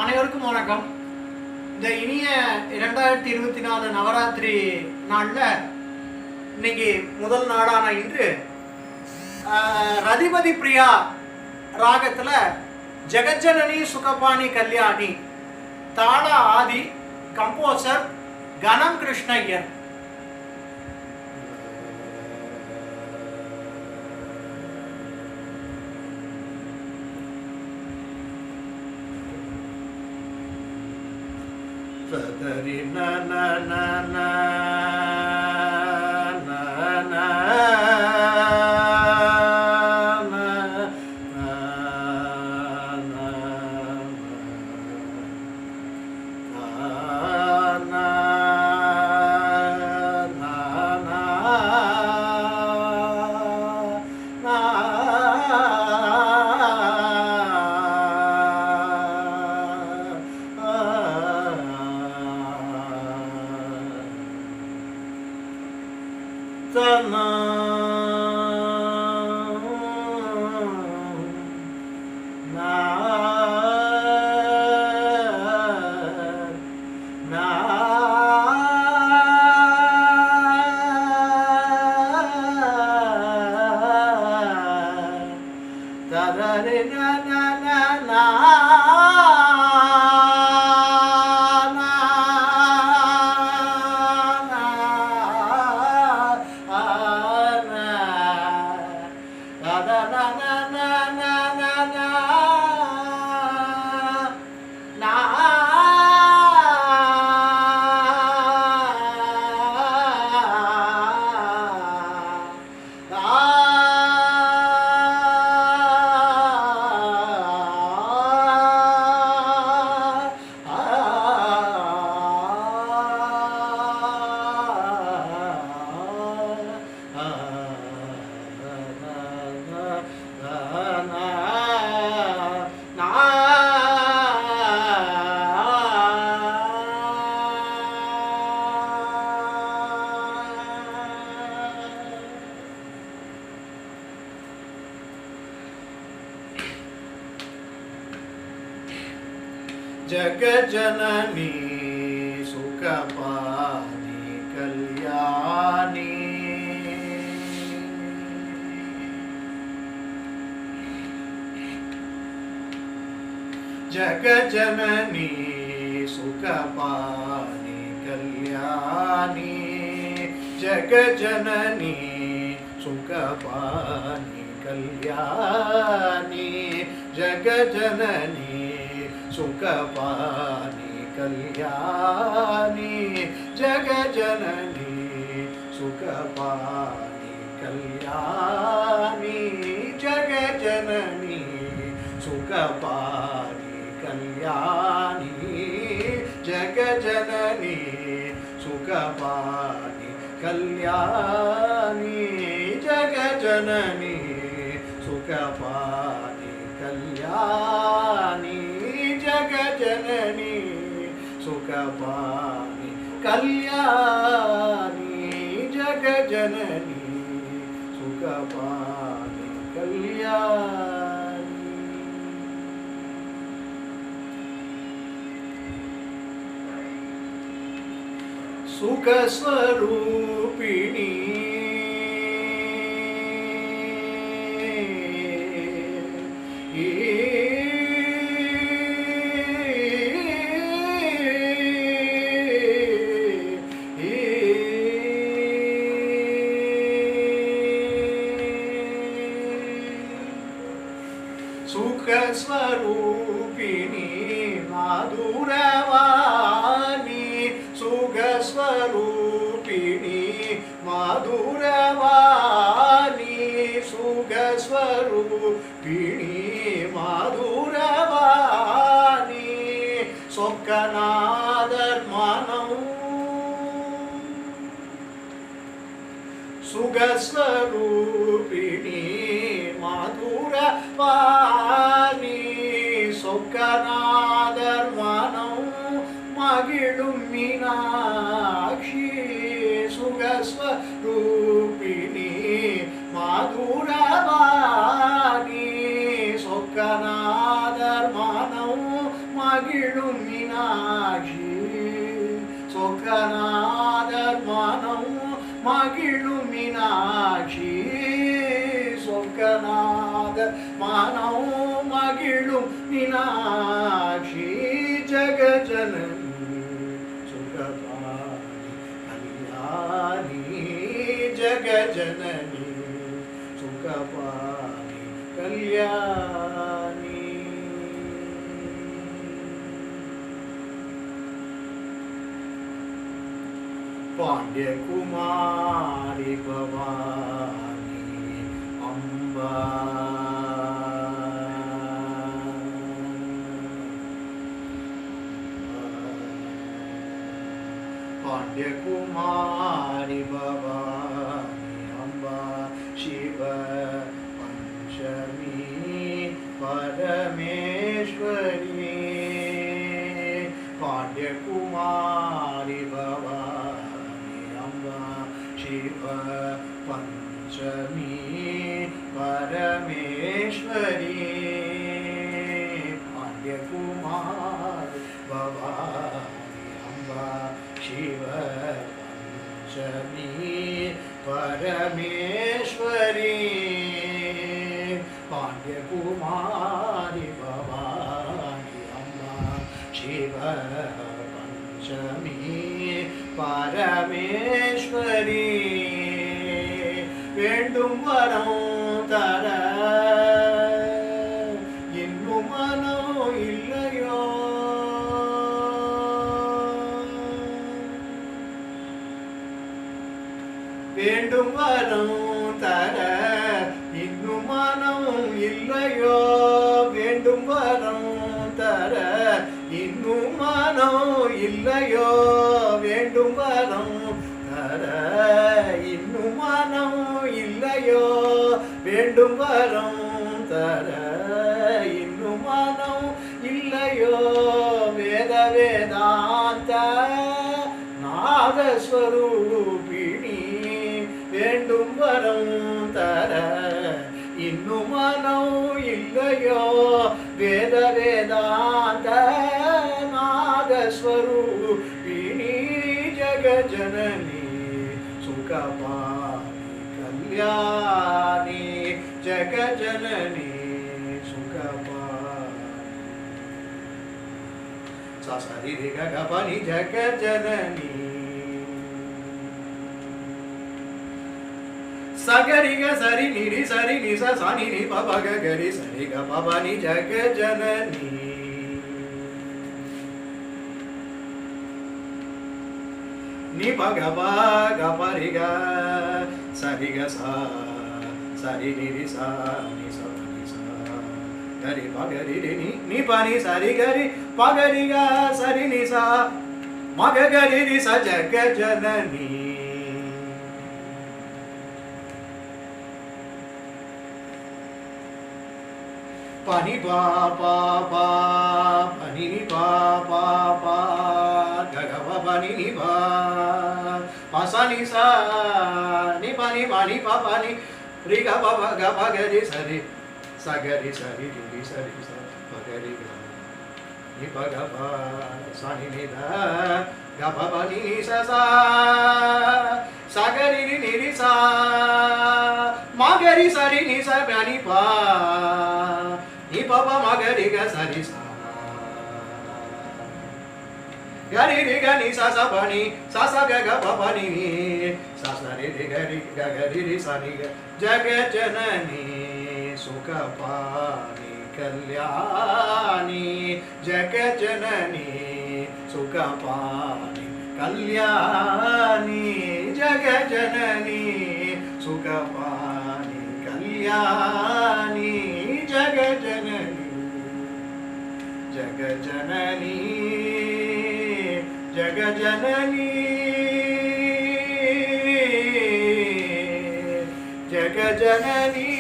அனைவருக்கும் வணக்கம். இந்த இனிய 2024 நவராத்திரி நாளில் இன்னைக்கு முதல் நாளான இன்று ரதிபதி பிரியா ராகத்தில் ஜெகஜனனி சுகபாணி கல்யாணி, தாள ஆதி, கம்போசர் கணம் கிருஷ்ணய்யர். சதரி நன நன जगजननी सुखपाणि कल्याणी, जगजननी सुखपाणि कल्याणी, जगजननी सुखपाणि कल्याणी, जगजननी सुखपाणि कल्याणी, जगजननी सुखपाणि कल्याणी, जगजननी सुखपाणि कल्याणी, जगजननी सुखपाणि कल्याणी, जगजननी सुखपाणि कल्याणी, जगजननी सुखपाणि कल्याणी, जगजननी सुखपाणि कल्याणी. सुखस्वरूपिणी सुखस्वरूपिणी माधुरवाणी, सुखस्वरूपिणी माधुरवाणी, सुखस्वरूपिणी माधुरवाणी, சொக்கநாதர் மனம் சுகஸ்வரூபிணி மதுரவாணி, சொக்கநாதர் மனம் மகிழும் மீனாட்சி, சுகஸ்வரூபிணி மதுரவாணி, சொக்கநாதர் மனம் மகிழும் மீனாட்சி சொக்கநாதர் மனம் மகிழும் மீனாட்சி சொக்கநாதர் மனம் மகிழும் மீனாட்சி ஜகஜனனி சுகபாணி கல்யாணி ஜகஜனனி சுகபாணி கல்யாணி. பாண்டியகுமாரி பவானி அம்பா பாண்டியகுமாரி பவானி அம்பா சிவ பஞ்சமி பரமேஸ்வரி பாண்டியகுமாரி பவானி அம்பா சிவ பஞ்சமி பரமேஸ்வரி பாண்டியகுமாரி பவானி அம்பா சிவ பஞ்சமி பரமேஸ்வரி பாண்டியகுமாரி பவானி அம்மா சிவ பஞ்சமி பரமேஸ்வரி வேண்டும் வரம் தர இன்னும் மனம் இல்லையோ வேண்டும் வரம் தர இன்னும் மனம் இல்லையோ வேண்டும் வரம் தர இன்னும் மனம் இல்லையோ வேண்டும் வரம் தர இன்னும் மனம் இல்லையோ வேண்டும் வரம் தர இன்னும் மனம் இல்லையோ வேத வேதாந்த நாதஸ்வரூபிணி வேண்டும் வரம் தர இன்னும் மனம் இல்லையோ வேத வேதாந்த நாதஸ்வரூபிணி ஜகஜனனி சுகபாணி கல்யாணி ஜகஜனனி சுகபாணி சரி கபனி ஜகஜனனி சகரிக சரி நிரி சரி நிச சனி நி பபக கரி சரி க பபனி ஜகஜனனி நி பக பக பரிக சரி க ச சரி நிரி ச நி ச நி ச கரி பகரி நி நி பனி சரி கரி பகரி க சரி நி ச மக கரி ரி ச ஜகஜனனி pani pa pa pa pani ni pa pa pa ga ga pa pani ni pa pa sa ni sa ni pa ni pa pa ni ri ga pa ga pa ga ri sa ri ri sa ri sa pa ga ri ga ni pa ga pa sa ni da ga pa pa ni sa ga ri ni ri sa ma ga ri sa ri ni sa pa ni pa ni papa magari ga sari sa gari ri ga ni sa sa pani sa ga ga papa ni sa ri ga ri ri sa ni ga jagajanani sukapani kalyani jagajanani sukapani kalyani jagajanani sukapani kalyani jagajanani jagajanani jagajanani jagajanani